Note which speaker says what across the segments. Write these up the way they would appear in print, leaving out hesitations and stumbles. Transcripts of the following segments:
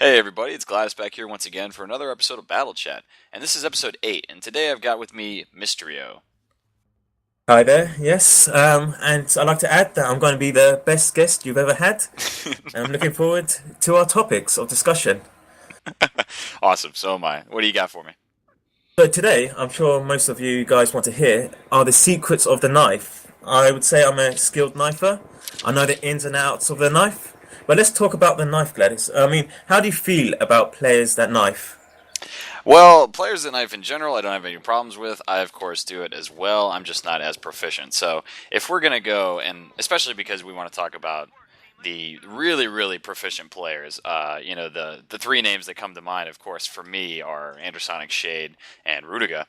Speaker 1: Hey everybody, it's Gladys back here once again for another episode of Battlechat, and this is episode 8, and today I've got with me Mystrio.
Speaker 2: Hi there, yes, and I'd like to add that I'm going to be the best guest you've ever had. I'm looking forward to our topics of discussion.
Speaker 1: Awesome, so am I. What do you got for me?
Speaker 2: So today, I'm sure most of you guys want to hear, are the secrets of the knife. I would say I'm a skilled knifer. I know the ins and outs of the knife, but let's talk about the knife, Gladys. I mean, how do you feel about players that knife?
Speaker 1: Well, players that knife in general, I don't have any problems with. I, of course, do it as well. I'm just not as proficient. So, if we're going to go, and especially because we want to talk about the really, really proficient players, the three names that come to mind, of course, for me are Andersonic Shade and Rudiga,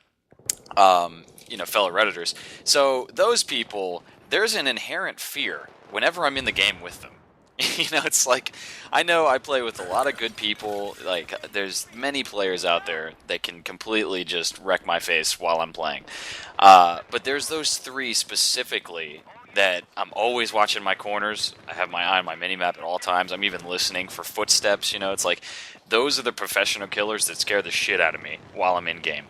Speaker 1: fellow Redditors. So, those people, there's an inherent fear whenever I'm in the game with them. It's like I know I play with a lot of good people. Like, there's many players out there that can completely just wreck my face while I'm playing. But there's those three specifically that I'm always watching my corners. I have my eye on my minimap at all times. I'm even listening for footsteps. It's like those are the professional killers that scare the shit out of me while I'm in game.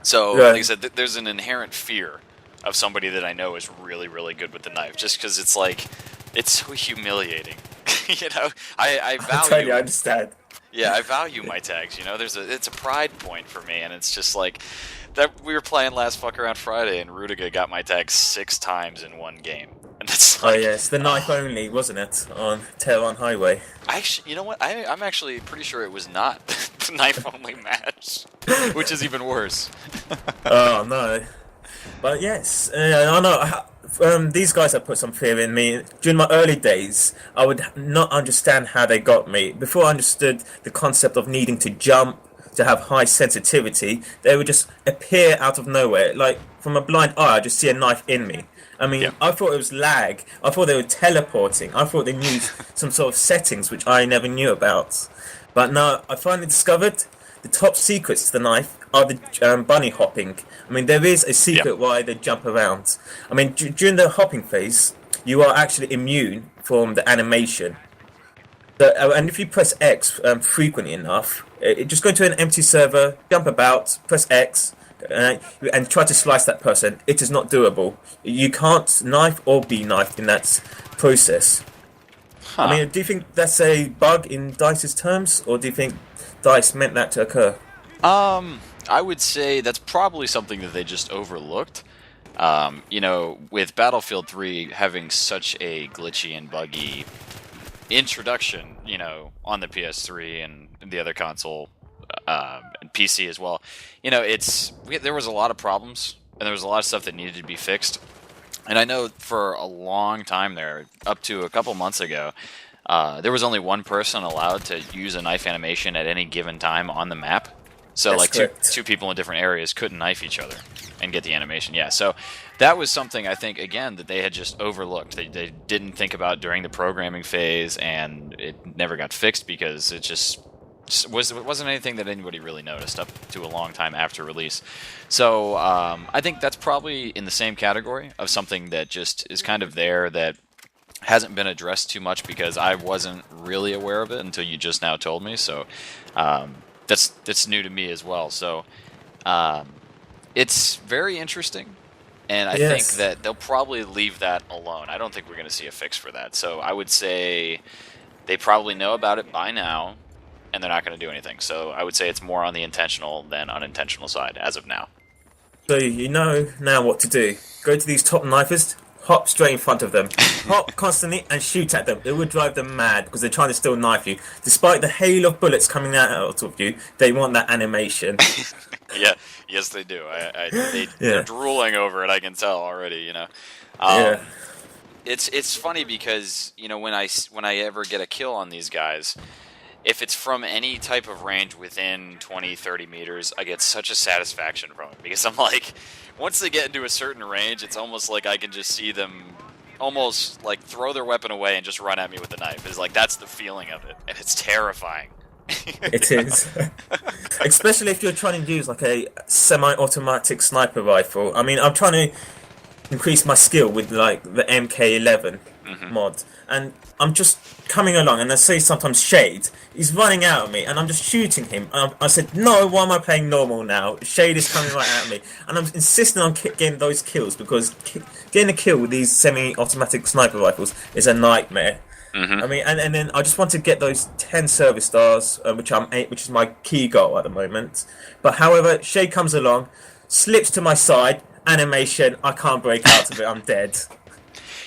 Speaker 1: So, like I
Speaker 2: Right.
Speaker 1: said, there's an inherent fear of somebody that I know is really, really good with the knife, just because it's like it's so humiliating. you know, I
Speaker 2: I totally
Speaker 1: value,
Speaker 2: understand.
Speaker 1: yeah, I value my tags. It's a pride point for me, and it's just like that. We were playing last fuck around Friday, and Rudiger got my tag 6 times in one game, and it's
Speaker 2: Oh
Speaker 1: like,
Speaker 2: yes, the knife only, wasn't it, on Tehran Highway?
Speaker 1: actually, you know what? I'm actually pretty sure it was not the knife only match, which is even worse.
Speaker 2: Oh no. But yes, I know. These guys have put some fear in me. During my early days, I would not understand how they got me. Before I understood the concept of needing to jump, to have high sensitivity, they would just appear out of nowhere. Like, from a blind eye, I just see a knife in me. I
Speaker 1: Yeah.
Speaker 2: mean, I thought it was lag. I thought they were teleporting. I thought they knew some sort of settings which I never knew about. But now I finally discovered the top secrets to the knife are the bunny hopping. I mean, there is a
Speaker 1: Yeah.
Speaker 2: secret why they jump around. I mean, during the hopping phase, you are actually immune from the animation. And if you press X frequently enough, just go into an empty server, jump about, press X, and try to slice that person. It is not doable. You can't knife or be knifed in that process. I
Speaker 1: Huh.
Speaker 2: mean, do you think that's a bug in Dice's terms, or do you think Dice meant that to occur?
Speaker 1: I would say that's probably something that they just overlooked. With Battlefield 3 having such a glitchy and buggy introduction, on the PS3 and the other console, and PC as well, there was a lot of problems and there was a lot of stuff that needed to be fixed. And I know for a long time there, up to a couple months ago, there was only one person allowed to use a knife animation at any given time on the map. So
Speaker 2: That's
Speaker 1: like two
Speaker 2: correct.
Speaker 1: two people in different areas couldn't knife each other and get the animation. Yeah, so that was something I think again that they had just overlooked. They didn't think about during the programming phase, and it never got fixed because it wasn't anything that anybody really noticed up to a long time after release. So I think that's probably in the same category of something that just is kind of there that hasn't been addressed too much because I wasn't really aware of it until you just now told me. So that's new to me as well. So um, it's very interesting, and I think
Speaker 2: Yes.
Speaker 1: that they'll probably leave that alone. I don't think we're going to see a fix for that. So I would say they probably know about it by now, and they're not going to do anything. So I would say it's more on the intentional than unintentional side as of now.
Speaker 2: So you know now what to do. Go to these top knifers, hop straight in front of them, hop constantly, and shoot at them. It would drive them mad because they're trying to still knife you. Despite the hail of bullets coming out of you, they want that animation.
Speaker 1: Yeah, yes, they do. They're
Speaker 2: Yeah,
Speaker 1: drooling over it. I can tell already.
Speaker 2: yeah.
Speaker 1: Um, it's funny because when I ever get a kill on these guys, if it's from any type of range within 20, 30 meters, I get such a satisfaction from it because I'm like, once they get into a certain range, it's almost like I can just see them almost like throw their weapon away and just run at me with the knife. It's like that's the feeling of it, and it's terrifying.
Speaker 2: It is. Especially if you're trying to use like a semi-automatic sniper rifle. I mean, I'm trying to increase my skill with like the MK11.
Speaker 1: Hmm.
Speaker 2: mod, and I'm just coming along, and I see sometimes Shade. He's running out at me, and I'm just shooting him. And I said, "No, why am I playing normal now? Shade is coming right at me," and I'm insisting on getting those kills because getting a kill with these semi-automatic sniper rifles is a nightmare.
Speaker 1: Hmm.
Speaker 2: I mean, and then I just want to get those 10 service stars, which is my key goal at the moment. But however, Shay comes along, slips to my side, animation. I can't break out of it. I'm dead.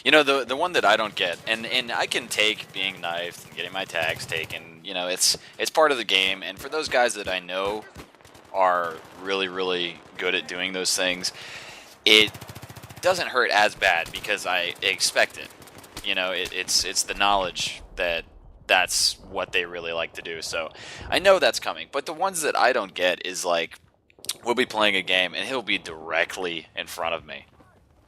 Speaker 1: You know, the one that I don't get, and I can take being knifed and getting my tags taken. You know, it's part of the game. And for those guys that I know are really really good at doing those things, it doesn't hurt as bad because I expect it. You know, it's the knowledge that that's what they really like to do. So I know that's coming. But the ones that I don't get is like we'll be playing a game and he'll be directly in front of me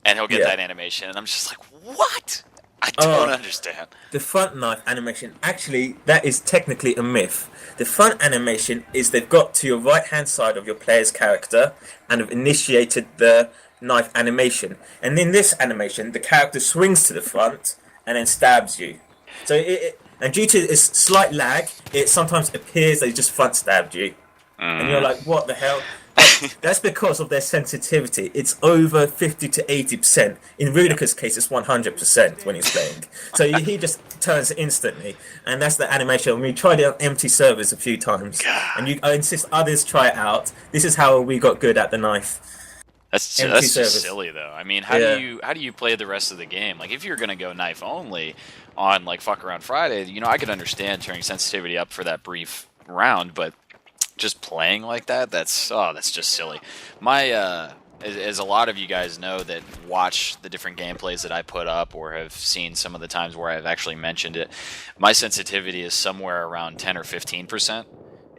Speaker 1: and he'll get
Speaker 2: Yeah.
Speaker 1: that animation and I'm just like, what? I don't
Speaker 2: Oh,
Speaker 1: understand.
Speaker 2: the front knife animation. Actually, that is technically a myth. The front animation is they've got to your right hand side of your player's character and have initiated the knife animation. And in this animation, the character swings to the front and then stabs you. And due to its slight lag, it sometimes appears they just front stabbed you, and you're
Speaker 1: Mm.
Speaker 2: like, "What the hell?" But that's because of their sensitivity. It's over 50 to 80%. In Rudica's case, it's 100% when he's playing. So he just turns instantly, and that's the animation. We tried it on empty servers a few times, and I insist others try it out. This is how we got good at the knife. Empty
Speaker 1: That's just
Speaker 2: servers.
Speaker 1: silly though. I mean,
Speaker 2: Yeah.
Speaker 1: how do you play the rest of the game? Like if you're gonna go knife only on like fuck around Friday, you know I could understand turning sensitivity up for that brief round, but just playing like that, that's just silly. My as a lot of you guys know that watch the different gameplays that I put up or have seen some of the times where I've actually mentioned it, my sensitivity is somewhere around 10 or 15%.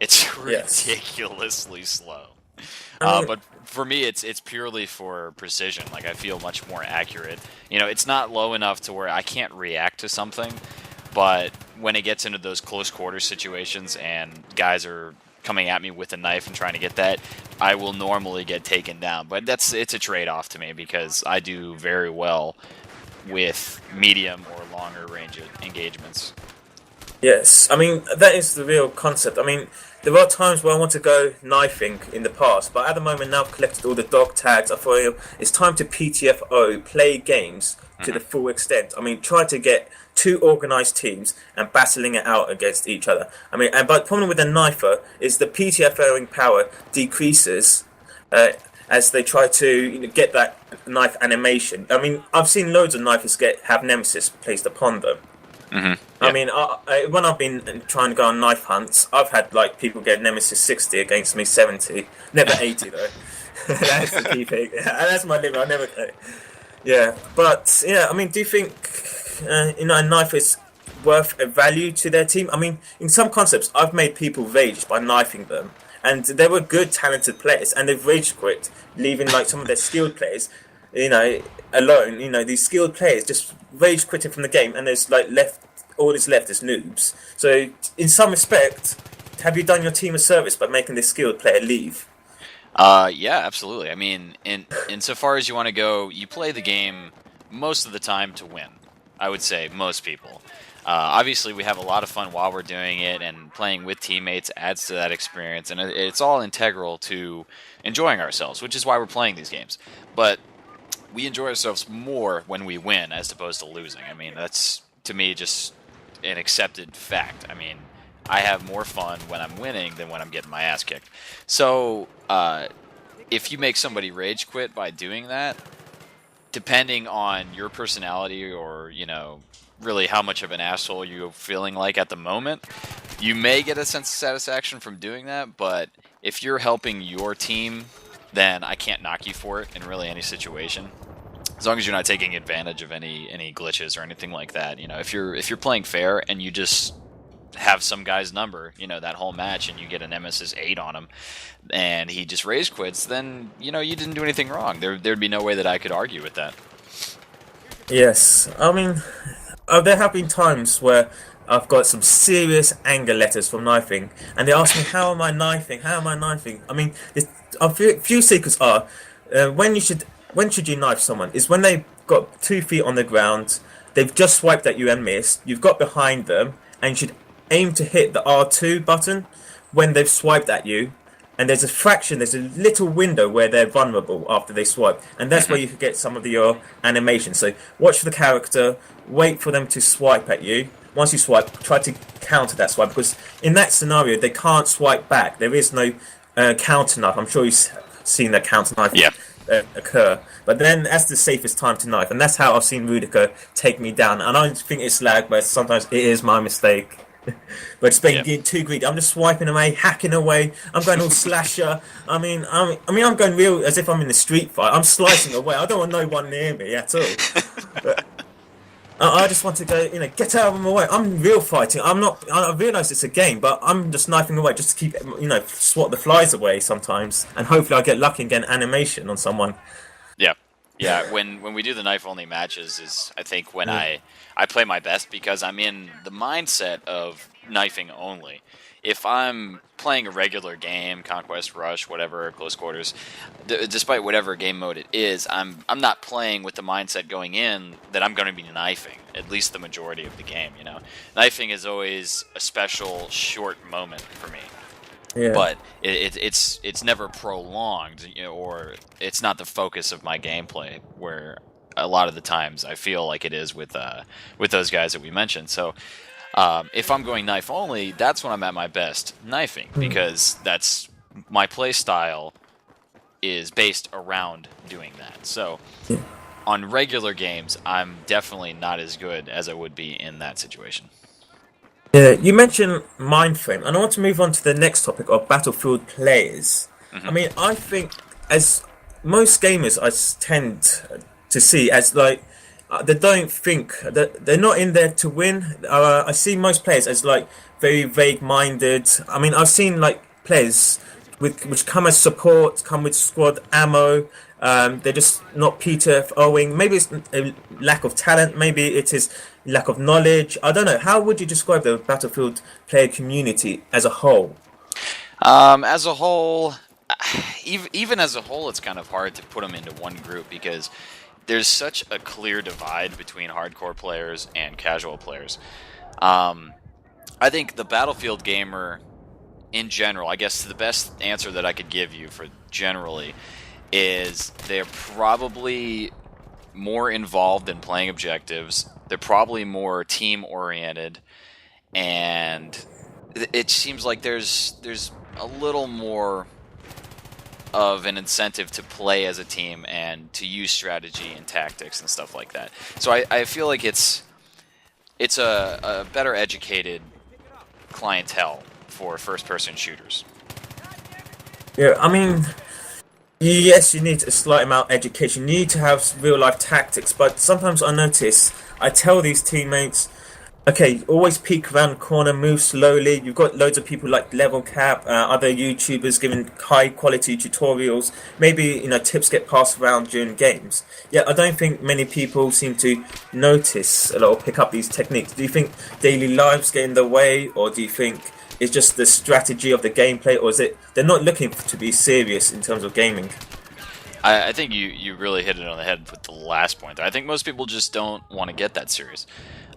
Speaker 1: It's
Speaker 2: Yes.
Speaker 1: ridiculously slow.
Speaker 2: I mean,
Speaker 1: But for me, it's purely for precision. Like I feel much more accurate. You know, it's not low enough to where I can't react to something, but when it gets into those close quarter situations and guys are coming at me with a knife and trying to get that, I will normally get taken down. But it's a trade off to me because I do very well with medium or longer range engagements.
Speaker 2: yes, I mean that is the real concept. I mean, there are times where I want to go knifing in the past, but at the moment now I've collected all the dog tags. I feel it's time to PTFO, play games to the full extent. I mean, try to get two organized teams and battling it out against each other. I mean, but the problem with the knifer is the PTFOing power decreases. As they try to get that knife animation. I mean, I've seen loads of knifers have nemesis placed upon them.
Speaker 1: Hmm.
Speaker 2: I mean, when I've been trying to go on knife hunts, I've had like people get Nemesis 60 against me 70, never 80 though. That's the key thing. That's my limit. I never. Yeah, but yeah, I mean, do you think a knife is worth a value to their team? I mean, in some concepts, I've made people rage by knifing them, and they were good, talented players, and they've rage quit, leaving like some of their skilled players, alone. These skilled players just rage quitting from the game, and there's like all that's left is noobs. So, in some respect, have you done your team a service by making this skilled player leave?
Speaker 1: Yeah, absolutely. I mean, in insofar as you want to go, you play the game most of the time to win. I would say most people. Obviously, we have a lot of fun while we're doing it, and playing with teammates adds to that experience, and it's all integral to enjoying ourselves, which is why we're playing these games. But we enjoy ourselves more when we win as opposed to losing. I mean, that's to me just an accepted fact. I mean, I have more fun when I'm winning than when I'm getting my ass kicked. So, if you make somebody rage quit by doing that, depending on your personality or, really how much of an asshole you're feeling like at the moment, you may get a sense of satisfaction from doing that, but if you're helping your team, then I can't knock you for it in really any situation. As long as you're not taking advantage of any glitches or anything like that. If you're playing fair and you just have some guy's number, that whole match, and you get a Nemesis 8 on him, and he just rage quits, then, you didn't do anything wrong. There'd be no way that I could argue with that.
Speaker 2: Yes, I mean, there have been times where I've got some serious anger letters from knifing, and they ask me, "How am I knifing? How am I knifing?" I mean, a few secrets are when should you knife someone is when they've got 2 feet on the ground, they've just swiped at you and missed. You've got behind them, and you should aim to hit the R2 button when they've swiped at you. And there's a little window where they're vulnerable after they swipe, and that's where
Speaker 1: Hmm.
Speaker 2: you could get some of your animation. So watch for the character, wait for them to swipe at you. Once you swipe, try to counter that swipe, because in that scenario they can't swipe back. There is no counter knife. I'm sure you've seen that counter knife
Speaker 1: Yeah.
Speaker 2: occur. But then that's the safest time to knife, and that's how I've seen Rudiger take me down. And I don't think it's lag, but sometimes it is my mistake. But it's
Speaker 1: Yeah.
Speaker 2: being too greedy. I'm just swiping away, hacking away. I'm going all slasher. I'm going real as if I'm in a street fight. I'm slicing away. I don't want no one near me at all. But I just want to go, get out of my way. I'm real fighting. I'm not. I realise it's a game, but I'm just knifing away just to keep, swat the flies away sometimes, and hopefully I get lucky and get an animation on someone.
Speaker 1: Yeah, yeah. When we do the knife only matches, is I think when I play my best because I'm in the mindset of knifing only. If I'm playing a regular game, Conquest Rush, whatever, close quarters, despite whatever game mode it is, I'm not playing with the mindset going in that I'm going to be knifing. At least the majority of the game, knifing is always a special short moment for me.
Speaker 2: Yeah.
Speaker 1: But it's never prolonged, or it's not the focus of my gameplay. Where a lot of the times I feel like it is with those guys that we mentioned. So if I'm going knife only, that's when I'm at my best knifing because that's my play style is based around doing that. So on regular games, I'm definitely not as good as I would be in that situation.
Speaker 2: Yeah, you mentioned Mindframe, and I want to move on to the next topic of Battlefield players. I
Speaker 1: Hmm.
Speaker 2: mean, I think as most gamers tend to see as like they don't think that they're not in there to win. I see most players as like very vague-minded. I mean, I've seen like players which come as support, come with squad ammo. They're just not Peter owing. Maybe it's a lack of talent. Maybe it is lack of knowledge. I don't know. How would you describe the Battlefield player community as a whole?
Speaker 1: As a whole, even as a whole, it's kind of hard to put them into one group because there's such a clear divide between hardcore players and casual players. Um, I think the Battlefield gamer in general, I guess the best answer that I could give you for generally is they're probably more involved in playing objectives. They're probably more team oriented, and it seems like there's a little more of an incentive to play as a team and to use strategy and tactics and stuff like that. So I feel like it's a better educated clientele for first person shooters.
Speaker 2: Yeah, I mean, yes, you need a slight amount of education. You need to have real life tactics, but sometimes I notice I tell these teammates, okay, always peek around the corner, move slowly. You've got loads of people like Level Cap, other YouTubers giving high quality tutorials. Maybe tips get passed around during games. Yeah, I don't think many people seem to notice a lot or pick up these techniques. Do you think daily lives get in the way, or do you think it's just the strategy of the gameplay, or is it they're not looking to be serious in terms of gaming?
Speaker 1: I think you really hit it on the head with the last point. I think most people just don't want to get that serious.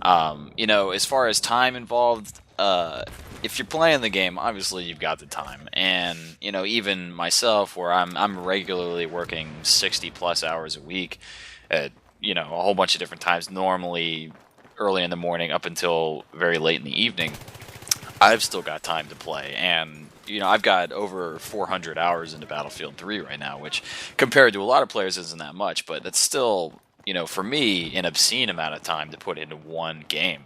Speaker 1: As far as time involved, if you're playing the game, obviously you've got the time, and even myself, where I'm regularly working 60 plus hours a week, at a whole bunch of different times, normally early in the morning up until very late in the evening. I've still got time to play, and I've got over 400 hours into Battlefield 3 right now, which compared to a lot of players isn't that much, but that's still, for me, an obscene amount of time to put into one game.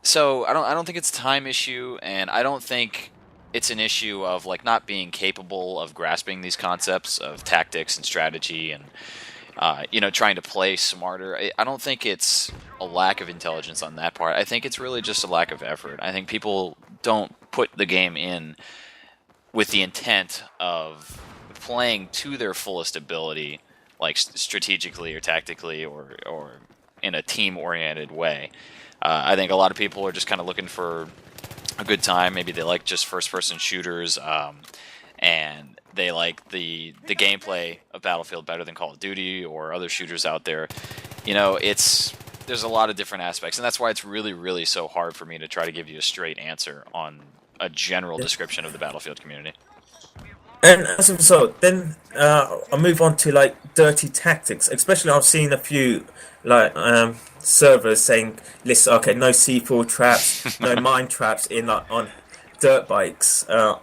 Speaker 1: So I don't think it's a time issue, and I don't think it's an issue of like not being capable of grasping these concepts of tactics and strategy and trying to play smarter. I don't think it's a lack of intelligence on that part. I think it's really just a lack of effort. I think people don't put the game in with the intent of playing to their fullest ability, like strategically or tactically or in a team-oriented way. I think a lot of people are just kind of looking for a good time. Maybe they like just first-person shooters, and they like the gameplay of Battlefield better than Call of Duty or other shooters out there. It's there's a lot of different aspects, and that's why it's really, really so hard for me to try to give you a straight answer on a general description of the Battlefield community.
Speaker 2: And as a result, then I move on to like dirty tactics. Especially, I've seen a few like servers saying, "Listen, okay, no C4 traps, no mine traps in like on dirt bikes on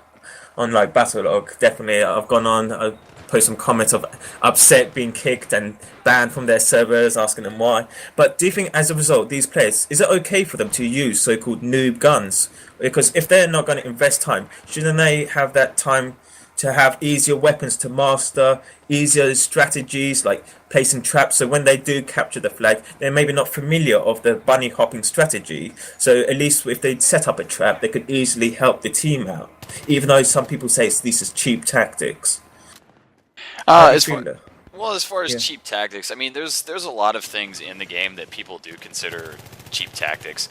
Speaker 2: like Battlelog." Definitely, I've gone on. I post some comments of upset being kicked and banned from their servers, asking them why. But do you think, as a result, these players, is it okay for them to use so-called noob guns? Because if they're not going to invest time, shouldn't they have that time to have easier weapons to master, easier strategies like placing traps, so when they do capture the flag, they're maybe not familiar of the bunny hopping strategy. So at least if they set up a trap, they could easily help the team out. Even though some people say this is cheap tactics. How do you
Speaker 1: As far
Speaker 2: feel that?
Speaker 1: Well, as far as
Speaker 2: Yeah.
Speaker 1: cheap tactics, I mean, there's a lot of things in the game that people do consider cheap tactics,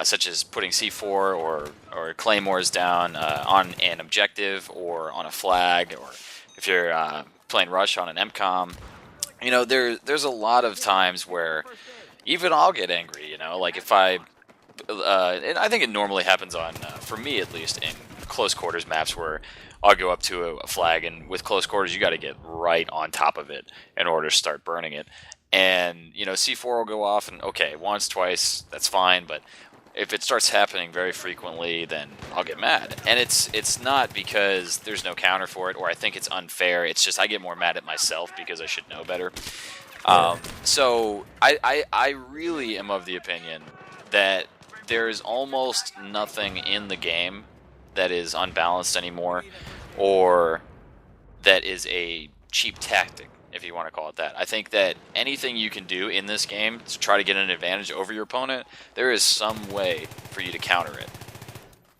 Speaker 1: such as putting C4 or claymores down on an objective or on a flag, or if you're playing Rush on an MCOM. There's a lot of times where even I'll get angry. Like if and I think it normally happens on, for me at least, in close quarters maps where I'll go up to a flag, and with close quarters, you got to get right on top of it in order to start burning it. And C4 will go off, and okay, once, twice, that's fine. But if it starts happening very frequently, then I'll get mad. And it's not because there's no counter for it, or I think it's unfair. It's just I get more mad at myself because I should know better.
Speaker 2: Yeah.
Speaker 1: So I really am of the opinion that there is almost nothing in the game that is unbalanced anymore, or that is a cheap tactic, if you want to call it that. I think that anything you can do in this game to try to get an advantage over your opponent, there is some way for you to counter it.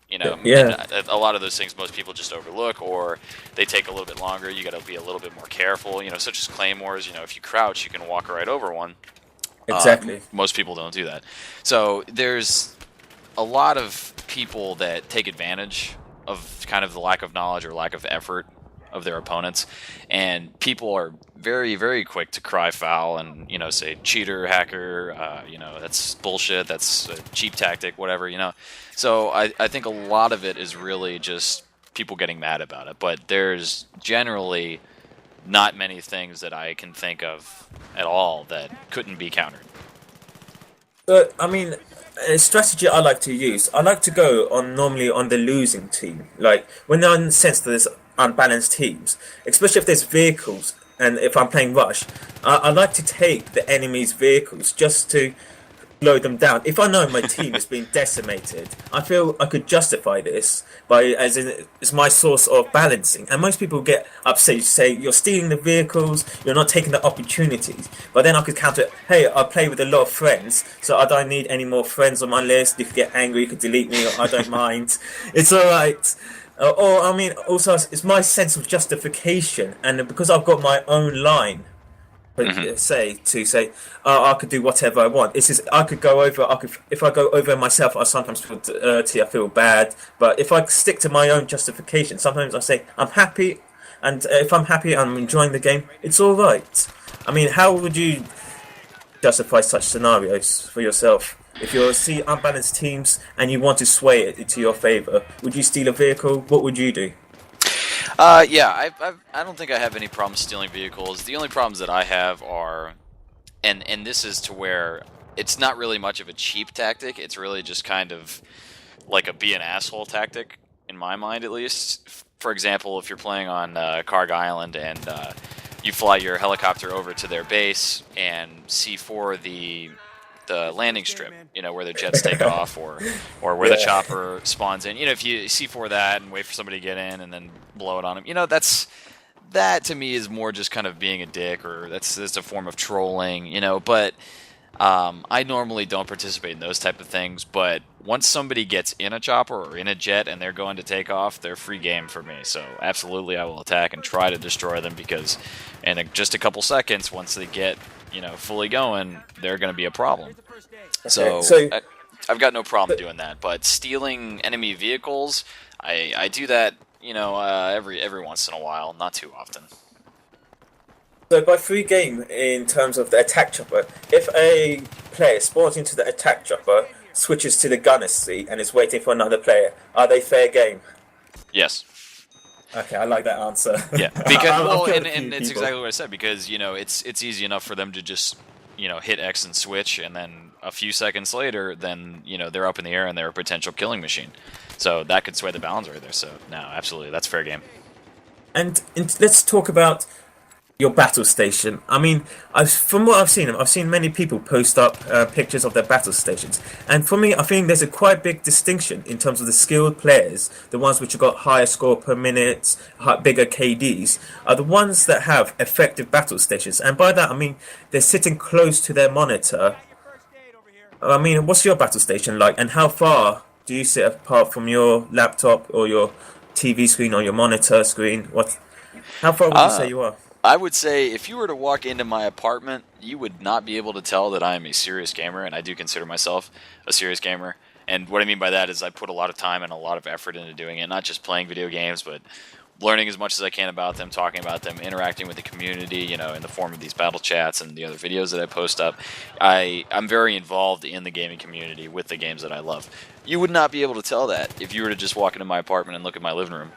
Speaker 2: Yeah.
Speaker 1: And a lot of those things most people just overlook, or they take a little bit longer. You got to be a little bit more careful. Such as claymores. If you crouch, you can walk right over one.
Speaker 2: Exactly.
Speaker 1: Most people don't do that. So there's a lot of people that take advantage of kind of the lack of knowledge or lack of effort of their opponents, and people are very, very quick to cry foul and say cheater, hacker, that's bullshit, that's a cheap tactic, whatever. So I think a lot of it is really just people getting mad about it, but there's generally not many things that I can think of at all that couldn't be countered.
Speaker 2: But I mean, a strategy I like to use, I like to go on normally on the losing team. Like when I sense that there's unbalanced teams, especially if there's vehicles, and if I'm playing Rush, I like to take the enemy's vehicles just to slow them down. If I know my team is being decimated, I feel I could justify this by as in it's my source of balancing. And most people get upset. You say you're stealing the vehicles, you're not taking the opportunities. But then I could counter it. Hey, I play with a lot of friends, so I don't need any more friends on my list. You could get angry, you could delete me. I don't mind. It's all right. Or I mean, also it's my sense of justification, and because I've got my own line
Speaker 1: Hmm.
Speaker 2: say, I could do whatever I want. It's just I could go over. I could if I go over myself, I sometimes feel dirty. I feel bad. But if I stick to my own justification, sometimes I say I'm happy, and if I'm happy, I'm enjoying the game. It's all right. I mean, how would you justify such scenarios for yourself? If you see unbalanced teams and you want to sway it into your favor, would you steal a vehicle? What would you do?
Speaker 1: Yeah, I don't think I have any problems stealing vehicles. The only problems that I have are, and this is to where it's not really much of a cheap tactic. It's really just kind of like a be an asshole tactic, in my mind at least. For example, if you're playing on Karg Island and you fly your helicopter over to their base and C4 the landing strip, where the jets take off, or where the
Speaker 2: Yeah.
Speaker 1: chopper spawns in. If you C4 that and wait for somebody to get in and then blow it on them, that to me is more just kind of being a dick, or that's a form of trolling, But I normally don't participate in those type of things. But once somebody gets in a chopper or in a jet and they're going to take off, they're free game for me. So absolutely, I will attack and try to destroy them, because in just a couple seconds, once they get fully going, they're going to be a problem.
Speaker 2: Okay.
Speaker 1: So
Speaker 2: So,
Speaker 1: I've got no problem
Speaker 2: but
Speaker 1: doing that. But stealing enemy vehicles, I do that every once in a while, not too often.
Speaker 2: So by free game in terms of the attack chopper, if a player spawns into the attack chopper, switches to the gunner seat, and is waiting for another player, are they fair game?
Speaker 1: Yes.
Speaker 2: Okay, I like that answer.
Speaker 1: Yeah, because
Speaker 2: I've
Speaker 1: well,
Speaker 2: killed
Speaker 1: and,
Speaker 2: a few
Speaker 1: and it's
Speaker 2: people.
Speaker 1: exactly what I said. Because it's easy enough for them to just hit X and switch, and then a few seconds later, then they're up in the air and they're a potential killing machine. So that could sway the balance right there. So no, absolutely, that's fair game.
Speaker 2: And let's talk about your battle station. I mean, from what I've seen many people post up pictures of their battle stations, and for me, I think there's a quite big distinction in terms of the skilled players. The ones which have got higher score per minute, bigger KDs, are the ones that have effective battle stations, and by that I mean they're sitting close to their monitor. I mean, what's your battle station like, and how far do you sit apart from your laptop or your TV screen or your monitor screen? How far would you say
Speaker 1: Uh,
Speaker 2: you are?
Speaker 1: I would say if you were to walk into my apartment, you would not be able to tell that I am a serious gamer, and I do consider myself a serious gamer. And what I mean by that is I put a lot of time and a lot of effort into doing it, not just playing video games, but learning as much as I can about them, talking about them, interacting with the community, in the form of these battle chats and the other videos that I post up. I'm very involved in the gaming community with the games that I love. You would not be able to tell that if you were to just walk into my apartment and look at my living room.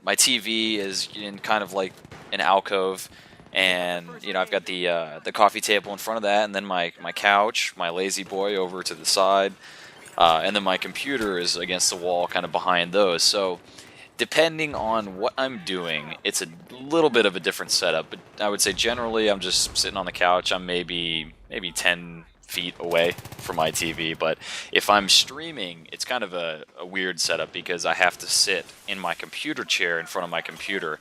Speaker 1: My TV is in kind of like an alcove, and I've got the coffee table in front of that, and then my couch, my lazy boy over to the side, and then my computer is against the wall, kind of behind those. So depending on what I'm doing, it's a little bit of a different setup. But I would say generally, I'm just sitting on the couch. I'm maybe 10 feet away from my TV. But if I'm streaming, it's kind of a weird setup because I have to sit in my computer chair in front of my computer.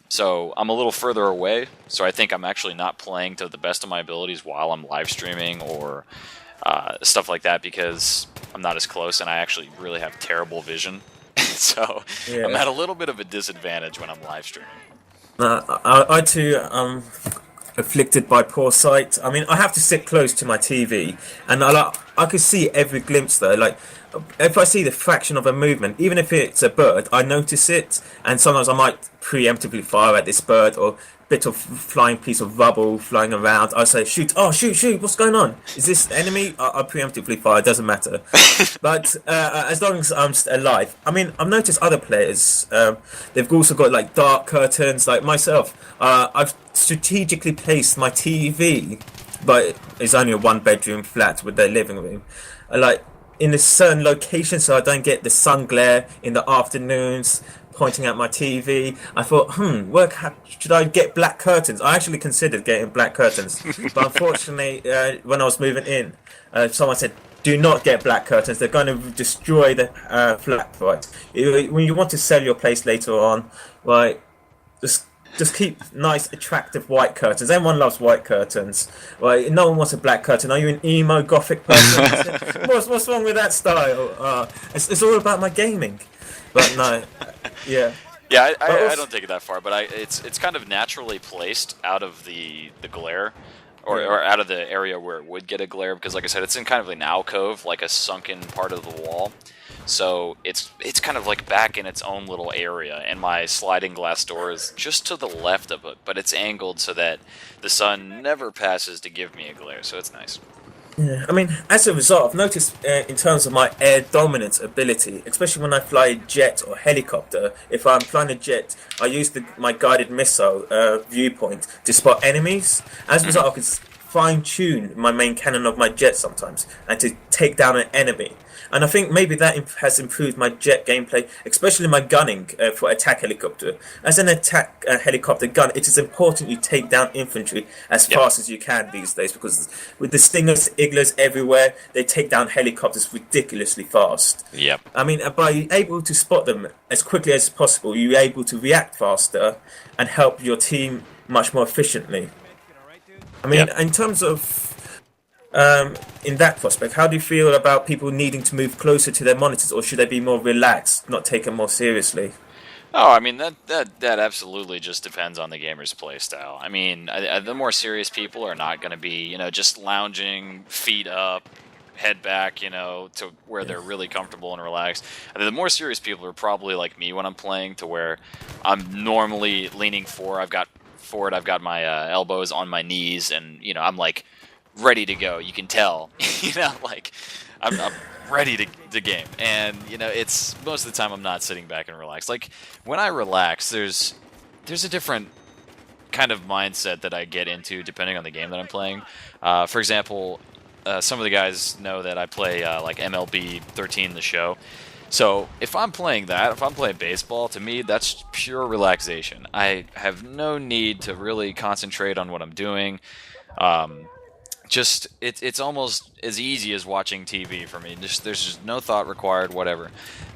Speaker 1: So I'm a little further away. So I think I'm actually not playing to the best of my abilities while I'm live streaming or stuff like that because I'm not as close and I actually really have terrible vision. So I'm
Speaker 2: Yeah.
Speaker 1: at a little bit of a disadvantage when I'm live streaming.
Speaker 2: I too am afflicted by poor sight. I mean, I have to sit close to my TV, and I could see every glimpse though. Like, if I see the fraction of a movement, even if it's a bird, I notice it, and sometimes I might preemptively fire at this bird or bit of flying piece of rubble flying around. I say, shoot! Oh, shoot! Shoot! What's going on? Is this enemy? I preemptively fire. It doesn't matter. But as long as I'm alive, I mean, I've noticed other players. They've also got like dark curtains. Like myself, I've strategically placed my TV, but it's only a one-bedroom flat with their living room. Like in a certain location, so I don't get the sun glare in the afternoons. Pointing at my TV, I thought, should I get black curtains? I actually considered getting black curtains, but unfortunately, when I was moving in, someone said, "Do not get black curtains. They're going to destroy the flat." Right? When you want to sell your place later on, right? Just just keep nice, attractive white curtains. Everyone loves white curtains. Right? No one wants a black curtain. Are you an emo gothic person? What's wrong with that style? It's all about my gaming. But no, yeah.
Speaker 1: Yeah,
Speaker 2: But
Speaker 1: I
Speaker 2: also,
Speaker 1: don't take it that far, but it's kind of naturally placed out of the glare,
Speaker 2: yeah.
Speaker 1: or out of the area where it would get a glare, because like I said, it's in kind of an alcove, like a sunken part of the wall. So it's kind of like back in its own little area, and my sliding glass door is just to the left of it, but it's angled so that the sun never passes to give me a glare, so it's nice.
Speaker 2: Yeah, I mean, as a result, I've noticed in terms of my air dominance ability, especially when I fly a jet or helicopter, if I'm flying a jet, I use my guided missile viewpoint to spot enemies. As a
Speaker 1: Hmm.
Speaker 2: result, I can fine tune my main cannon of my jet sometimes and to take down an enemy. And I think maybe that has improved my jet gameplay, especially my gunning for attack helicopter. As an attack helicopter gun, it is important you take down infantry as
Speaker 1: Yep.
Speaker 2: fast as you can these days because with the stingers, igglers everywhere, they take down helicopters ridiculously fast.
Speaker 1: Yep.
Speaker 2: I mean, by able to spot them as quickly as possible, you're able to react faster and help your team much more efficiently. I mean,
Speaker 1: Yep.
Speaker 2: in terms of in that prospect, how do you feel about people needing to move closer to their monitors, or should they be more relaxed, not taken more seriously?
Speaker 1: Oh, I mean that absolutely just depends on the gamer's play style. I mean, the more serious people are not going to be, just lounging, feet up, head back, to where they're really comfortable and relaxed. And the more serious people are probably like me when I'm playing, to where I'm normally leaning forward. I've got my elbows on my knees, and I'm like ready to go. You can tell, like I'm ready to game. And it's most of the time I'm not sitting back and relaxed. Like when I relax, there's a different kind of mindset that I get into depending on the game that I'm playing. For example, some of the guys know that I play like MLB 13 the show. So if I'm playing baseball, to me that's pure relaxation. I have no need to really concentrate on what I'm doing. Just it's almost as easy as watching TV for me. There's just no thought required, whatever.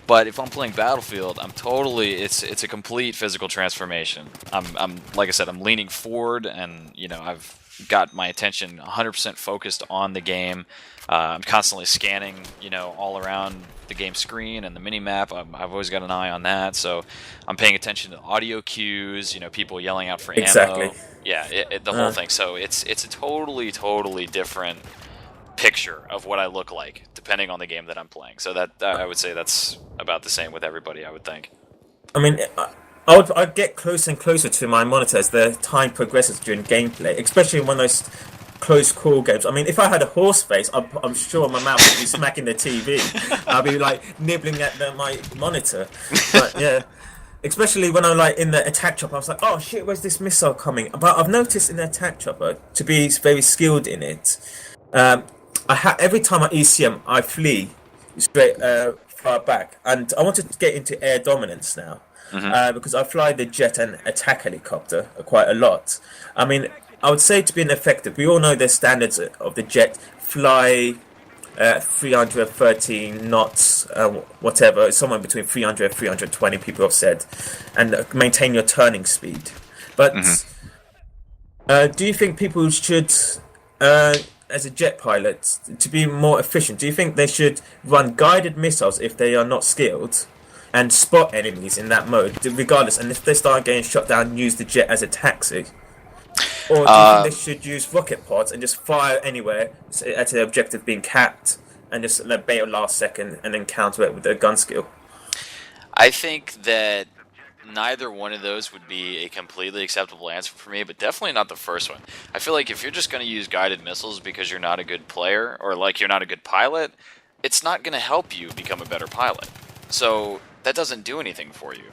Speaker 1: But if I'm playing Battlefield, it's a complete physical transformation. I'm like I said, I'm leaning forward, and I've got my attention 100% focused on the game. I'm constantly scanning, all around the game screen and the mini map. I've always got an eye on that, so I'm paying attention to audio cues. People yelling out for
Speaker 2: Exactly.
Speaker 1: ammo. Yeah, the whole thing. So it's a totally different picture of what I look like depending on the game that I'm playing. So that I would say that's about the same with everybody, I would think.
Speaker 2: I mean, I'd get closer and closer to my monitor as the time progresses during gameplay, especially in one of those close call games. I mean, if I had a horse face, I'm sure my mouth would be smacking the TV. I'd be like nibbling at my monitor. But yeah, especially when I'm like in the attack chopper, I was like, oh shit, where's this missile coming? But I've noticed in the attack chopper, to be very skilled in it, every time I ECM, I flee straight far back, and I wanted to get into air dominance now. Because I fly the jet and attack helicopter quite a lot. I mean, I would say to be effective, we all know the standards of the jet: fly 313 knots, whatever, somewhere between 300 and 320. People have said, and maintain your turning speed. But do you think people should, as a jet pilot, to be more efficient? Do you think they should run guided missiles if they are not skilled, and spot enemies in that mode, regardless? And if they start getting shot down, use the jet as a taxi? Or do you think they should use rocket pods and just fire anywhere at the objective being capped, and just bait a last second and then counter it with their gun skill?
Speaker 1: I think that neither one of those would be a completely acceptable answer for me, but definitely not the first one. I feel like if you're just going to use guided missiles because you're not a good player, or like you're not a good pilot, it's not going to help you become a better pilot. So that doesn't do anything for you.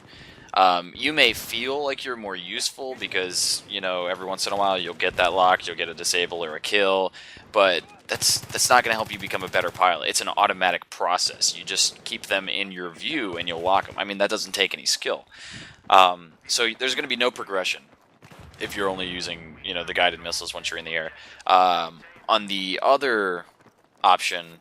Speaker 1: You may feel like you're more useful because, every once in a while you'll get that lock, you'll get a disable or a kill, but that's not going to help you become a better pilot. It's an automatic process. You just keep them in your view and you'll lock them. I mean, that doesn't take any skill. So there's going to be no progression if you're only using, the guided missiles once you're in the air. On the other option,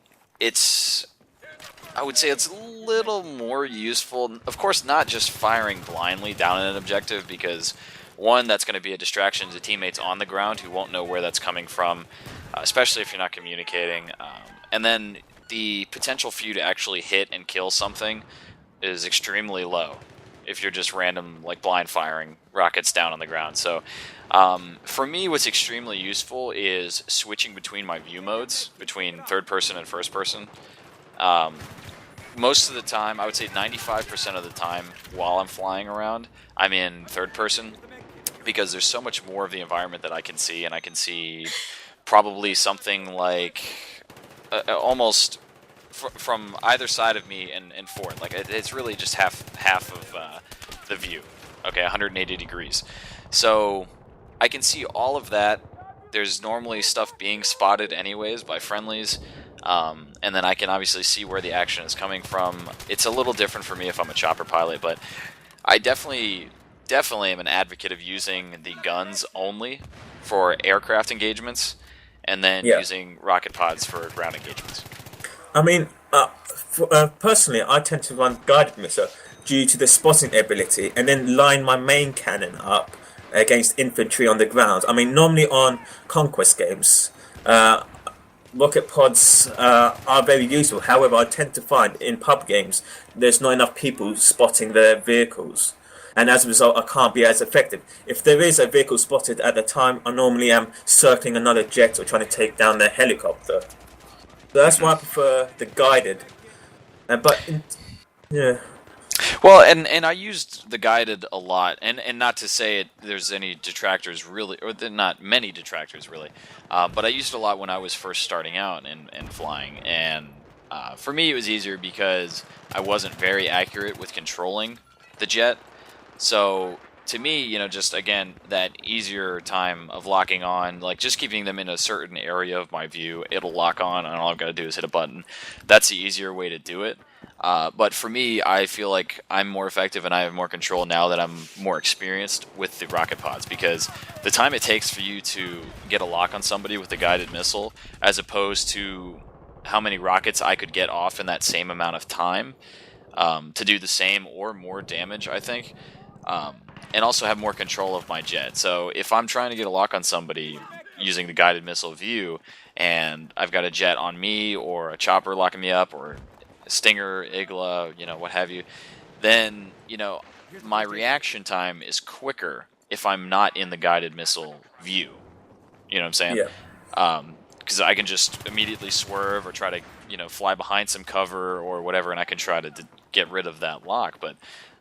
Speaker 1: I would say it's a little more useful. Of course, not just firing blindly down at an objective, because one, that's going to be a distraction to teammates on the ground who won't know where that's coming from, especially if you're not communicating. And then the potential for you to actually hit and kill something is extremely low if you're just random, like, blind firing rockets down on the ground. So for me, what's extremely useful is switching between my view modes, between third person and first person. Most of the time, I would say 95% of the time while I'm flying around, I'm in third person, because there's so much more of the environment that I can see, and I can see probably something like almost from either side of me and forth. Like it's really just half of the view. Okay, 180 degrees. So I can see all of that. There's normally stuff being spotted anyways by friendlies. And then I can obviously see where the action is coming from. It's a little different for me if I'm a chopper pilot, but I definitely am an advocate of using the guns only for aircraft engagements, and then using rocket pods for ground engagements.
Speaker 2: I mean, personally, I tend to run guided missile due to the spotting ability, and then line my main cannon up against infantry on the ground. I mean, normally on conquest games, rocket pods are very useful. However, I tend to find in pub games there's not enough people spotting their vehicles, and as a result, I can't be as effective. If there is a vehicle spotted at the time, I normally am circling another jet or trying to take down their helicopter. So that's why I prefer the guided. But yeah,
Speaker 1: Well, and I used the guided a lot, and not to say there's any detractors really, or not many detractors really, but I used it a lot when I was first starting out and flying, and for me it was easier because I wasn't very accurate with controlling the jet. So to me, just again that easier time of locking on, like just keeping them in a certain area of my view, it'll lock on, and all I've got to do is hit a button. That's the easier way to do it. But for me, I feel like I'm more effective and I have more control now that I'm more experienced with the rocket pods, because the time it takes for you to get a lock on somebody with a guided missile, as opposed to how many rockets I could get off in that same amount of time, to do the same or more damage, I think, um, and also have more control of my jet. So if I'm trying to get a lock on somebody using the guided missile view, and I've got a jet on me or a chopper locking me up or a Stinger, Igla, what have you, then my reaction time is quicker if I'm not in the guided missile view. You know what I'm saying?
Speaker 2: yeah.
Speaker 1: Because I can just immediately swerve or try to fly behind some cover or whatever, and I can try to get rid of that lock. But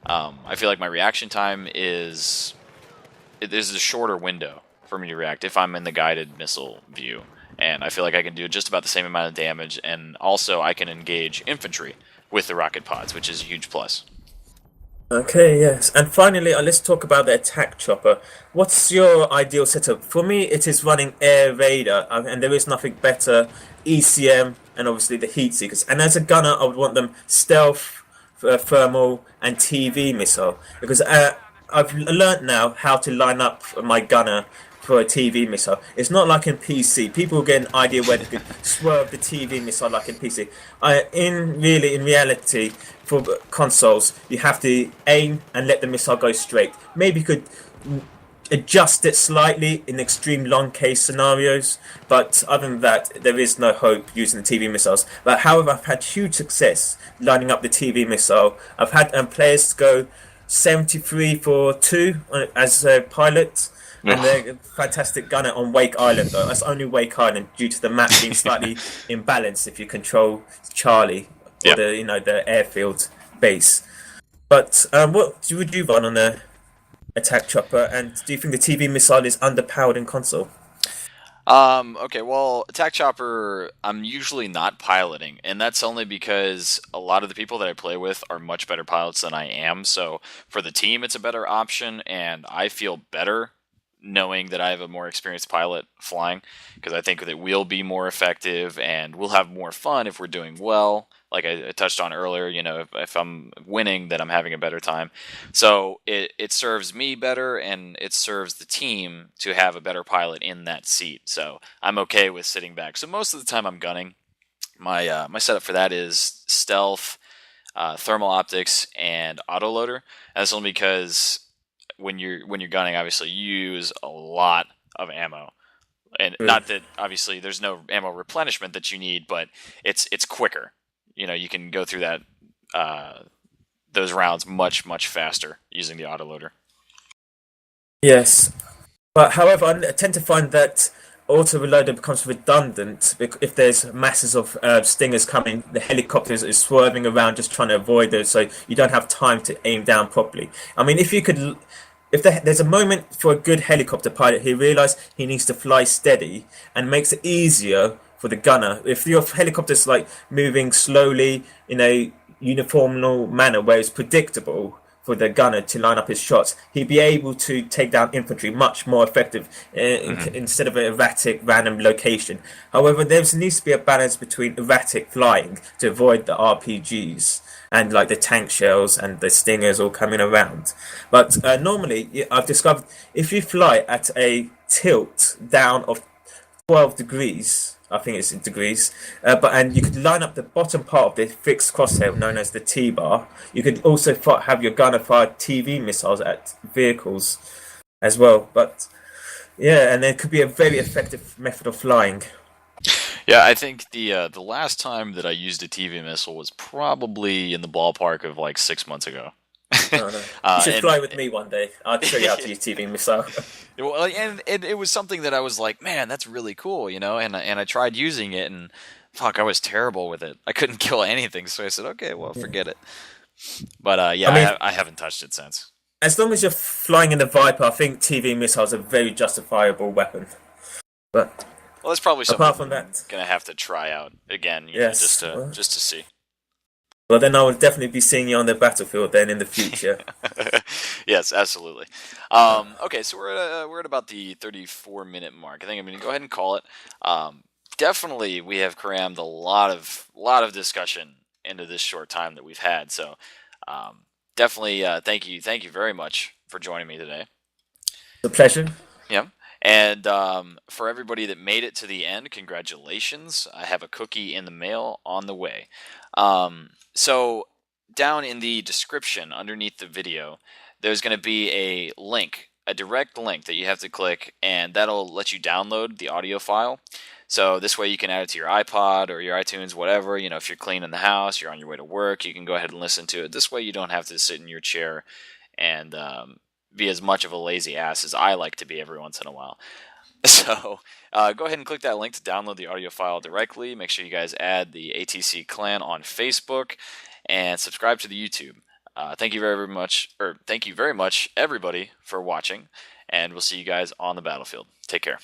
Speaker 1: I feel like my reaction time there's a shorter window for me to react if I'm in the guided missile view, and I feel like I can do just about the same amount of damage, and also I can engage infantry with the rocket pods, which is a huge plus.
Speaker 2: Okay, yes. And finally, let's talk about the attack chopper. What's your ideal setup? For me, it is running Air Raider, and there is nothing better. ECM, and obviously the heat seekers. And as a gunner, I would want them stealth, thermal, and TV missile, because I've learnt now how to line up my gunner for a TV missile. It's not like in PC. People get an idea where they could swerve the TV missile like in PC. In reality, for consoles, you have to aim and let the missile go straight. Maybe you could adjust it slightly in extreme long case scenarios, but other than that, there is no hope using the TV missiles. But however, I've had huge success lining up the TV missile. I've had players go 73 for 2 as a pilot. And they're a fantastic gunner on Wake Island, though. That's only Wake Island due to the map being slightly imbalanced if you control Charlie or
Speaker 1: Yeah.
Speaker 2: the airfield base. But what would you run on the attack chopper? And do you think the TV missile is underpowered in console?
Speaker 1: Okay, well, Attack Chopper, I'm usually not piloting, and that's only because a lot of the people that I play with are much better pilots than I am. So for the team, it's a better option, and I feel better knowing that I have a more experienced pilot flying, because I think that we'll be more effective and we'll have more fun if we're doing well. Like I touched on earlier, if I'm winning, then I'm having a better time. So it serves me better, and it serves the team to have a better pilot in that seat. So I'm okay with sitting back. So most of the time I'm gunning. My setup for that is stealth, thermal optics, and autoloader. And that's only because when you're gunning, obviously you use a lot of ammo, and
Speaker 2: Mm.
Speaker 1: not that obviously there's no ammo replenishment that you need, but it's quicker. You can go through that uh, those rounds much faster using the autoloader.
Speaker 2: Yes, but however, I tend to find that auto reloader becomes redundant if there's masses of stingers coming. The helicopters is swerving around just trying to avoid those, so you don't have time to aim down properly. I mean, there's a moment for a good helicopter pilot, he realizes he needs to fly steady and makes it easier for the gunner. If your helicopter's like moving slowly in a uniform manner where it's predictable for the gunner to line up his shots, he'd be able to take down infantry much more effective
Speaker 1: Hmm.
Speaker 2: instead of an erratic random location. However, there needs to be a balance between erratic flying to avoid the RPGs and like the tank shells and the stingers all coming around. But normally, I've discovered if you fly at a tilt down of 12 degrees. I think it's in degrees. And you could line up the bottom part of the fixed crosshair known as the T bar. You could also have your gunner fire TV missiles at vehicles as well. But yeah, and it could be a very effective method of flying.
Speaker 1: Yeah, I think the last time that I used a TV missile was probably in the ballpark of like 6 months ago.
Speaker 2: No, no. You should
Speaker 1: And
Speaker 2: fly with me one day. I'll show you how to use TV missile.
Speaker 1: well, and it was something that I was like, man, that's really cool, and I tried using it, and fuck, I was terrible with it. I couldn't kill anything, so I said, okay, well,
Speaker 2: Yeah.
Speaker 1: forget it. But
Speaker 2: I
Speaker 1: yeah,
Speaker 2: mean,
Speaker 1: I haven't touched it since.
Speaker 2: as long as you're flying in the Viper, I think TV missiles are a very justifiable weapon. But
Speaker 1: Well, that's probably
Speaker 2: apart
Speaker 1: something
Speaker 2: from that,
Speaker 1: gonna have to try out again,
Speaker 2: yes.
Speaker 1: just to see.
Speaker 2: Well, then I will definitely be seeing you on the battlefield then in the future.
Speaker 1: Yes, absolutely. Okay, so we're at about the 34-minute mark. I think I'm going to go ahead and call it. Definitely, we have crammed a lot of discussion into this short time that we've had. So, definitely, thank you very much for joining me today.
Speaker 2: It's a pleasure.
Speaker 1: Yeah. And for everybody that made it to the end, congratulations. I have a cookie in the mail on the way. So, down in the description underneath the video, there's going to be a link, a direct link that you have to click, and that'll let you download the audio file. So, this way you can add it to your iPod or your iTunes, whatever. If you're cleaning the house, you're on your way to work, you can go ahead and listen to it. This way you don't have to sit in your chair and be as much of a lazy ass as I like to be every once in a while. So go ahead and click that link to download the audio file directly. Make sure you guys add the ATC clan on Facebook and subscribe to the YouTube. Thank you very much, everybody, for watching, and we'll see you guys on the battlefield. Take care.